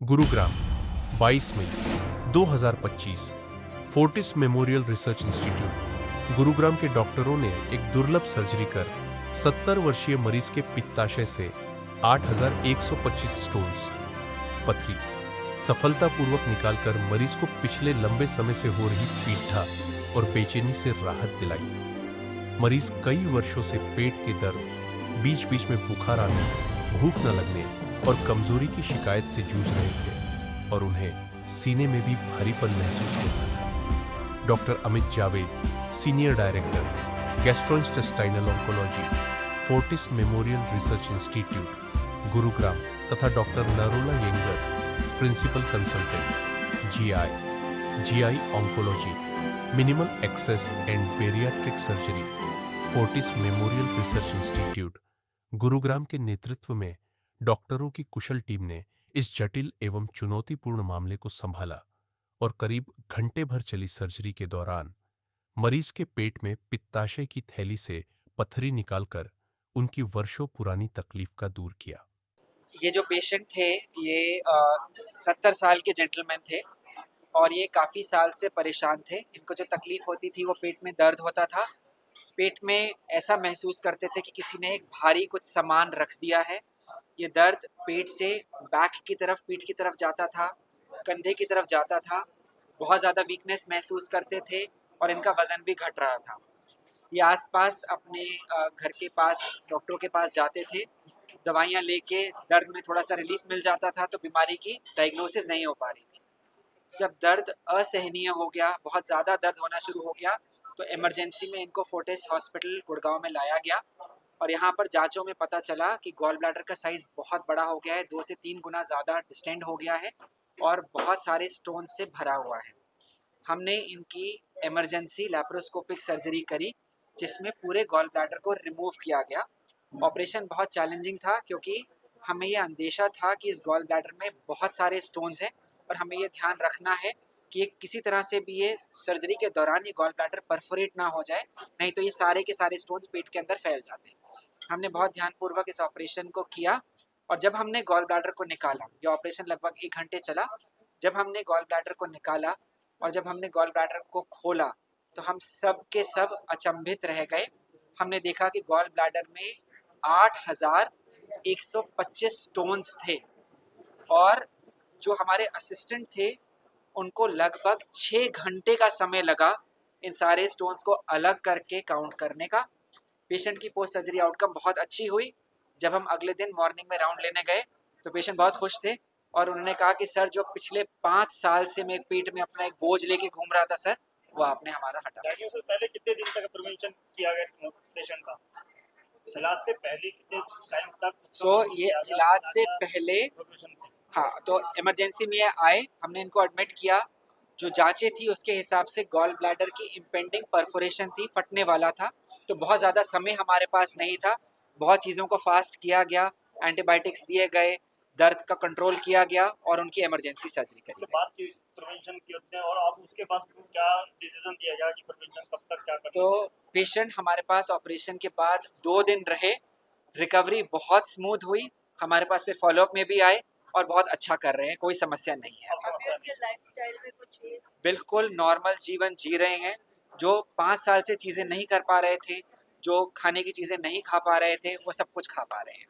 गुरुग्राम 22 मई 2025 Fortis memorial research institute Gurugram के डॉक्टरों ने एक दुर्लभ सर्जरी कर 70 वर्षीय मरीज के पित्ताशय से 8,125 स्टोन्स पथरी सफलतापूर्वक निकालकर मरीज को पिछले लंबे समय से हो रही पीड़ा और बेचैनी से राहत दिलाई। मरीज कई वर्षों से पेट के दर्द, बीच बीच में बुखार आने, भूख न लगने और कमजोरी की शिकायत से जूझ रहे थे और उन्हें सीने में भी भारीपन महसूस होता था। Doctor Amit Javed, senior director, gastrointestinal oncology, Fortis memorial research institute Gurugram तथा doctor Narola Yanger, principal consultant, GI oncology, minimal access and bariatric surgery, Fortis memorial research institute Gurugram के नेतृत्व में डॉक्टरों की कुशल टीम ने इस जटिल एवं चुनौतीपूर्ण मामले को संभाला और करीब घंटे भर चली सर्जरी के दौरान मरीज के पेट में पित्ताशय की थैली से पथरी निकालकर उनकी वर्षों पुरानी तकलीफ का दूर किया। ये जो पेशेंट थे ये 70 साल के जेंटलमैन थे और ये काफ़ी साल से परेशान थे। इनको जो तकलीफ होती थी वो पेट में दर्द होता था। पेट में ऐसा महसूस करते थे कि किसी ने एक भारी कुछ सामान रख दिया है। ये दर्द पेट से बैक की तरफ, पीठ की तरफ जाता था, कंधे की तरफ जाता था। बहुत ज़्यादा वीकनेस महसूस करते थे और इनका वज़न भी घट रहा था। ये आसपास अपने घर के पास डॉक्टरों के पास जाते थे, दवाइयाँ लेके दर्द में थोड़ा सा रिलीफ मिल जाता था तो बीमारी की डायग्नोसिस नहीं हो पा रही थी। जब दर्द असहनीय हो गया, बहुत ज़्यादा दर्द होना शुरू हो गया तो इमरजेंसी में इनको फोर्टिस हॉस्पिटल गुड़गांव में लाया गया और यहाँ पर जांचों में पता चला कि गॉल ब्लैडर का साइज़ बहुत बड़ा हो गया है, 2 से 3 गुना ज़्यादा डिस्टेंड हो गया है और बहुत सारे स्टोन से भरा हुआ है। हमने इनकी इमरजेंसी लैप्रोस्कोपिक सर्जरी करी जिसमें पूरे गॉल ब्लैडर को रिमूव किया गया। ऑपरेशन बहुत चैलेंजिंग था क्योंकि हमें ये अंदेशा था कि इस गॉल ब्लैडर में बहुत सारे स्टोन्स हैं और हमें ये ध्यान रखना है कि किसी तरह से भी ये सर्जरी के दौरान ये गॉल ब्लैडर परफोरेट ना हो जाए, नहीं तो ये सारे के सारे स्टोन्स पेट के अंदर फैल जाते हैं। हमने बहुत ध्यानपूर्वक इस ऑपरेशन को किया और जब हमने गॉल ब्लैडर को निकाला, ये ऑपरेशन लगभग 1 घंटे चला। जब हमने गॉल ब्लैडर को निकाला और जब हमने गॉल ब्लैडर को खोला तो हम सब के सब अचंभित रह गए। हमने देखा कि गॉल ब्लैडर में 8,125 स्टोन्स थे और जो हमारे असिस्टेंट थे उनको लगभग 6 घंटे का समय लगा इन सारे स्टोन्स को अलग करके काउंट करने का। पेशेंट की पोस्ट सर्जरी आउटकम बहुत अच्छी हुई। जब हम अगले दिन मॉर्निंग में राउंड लेने गए तो पेशेंट बहुत खुश थे और उन्होंने कहा कि सर, जो पिछले 5 साल से मैं पेट में अपना एक बोझ लेके घूम रहा था सर, वो आपने हमारा हटा दिया। से पहले कितने दिन तक प्रिवेंशन किया गया पेशेंट का? इलाज से पहले कितने टाइम तक? ये इलाज से पहले, हाँ, तो इमरजेंसी में ये आए, हमने इनको एडमिट किया। जो जांचें थी उसके हिसाब से गॉल ब्लैडर की इम्पेंडिंग परफोरेशन थी, फटने वाला था, तो बहुत ज़्यादा समय हमारे पास नहीं था। बहुत चीज़ों को फास्ट किया गया, एंटीबायोटिक्स दिए गए, दर्द का कंट्रोल किया गया और उनकी इमरजेंसी सर्जरी करी गई। बात की प्रिवेंशन की होते हैं और आप उसके बाद क्या डिसीजन दिया जाए कि प्रिवेंशन कब तक क्या करना? तो पेशेंट हमारे पास ऑपरेशन के बाद 2 दिन रहे, रिकवरी बहुत स्मूथ हुई। हमारे पास फिर फॉलोअप में भी आए और बहुत अच्छा कर रहे हैं, कोई समस्या नहीं है। लाइफस्टाइल में कुछ चेंज? बिल्कुल नॉर्मल जीवन जी रहे हैं। जो 5 साल से चीज़ें नहीं कर पा रहे थे, जो खाने की चीज़ें नहीं खा पा रहे थे, वो सब कुछ खा पा रहे हैं।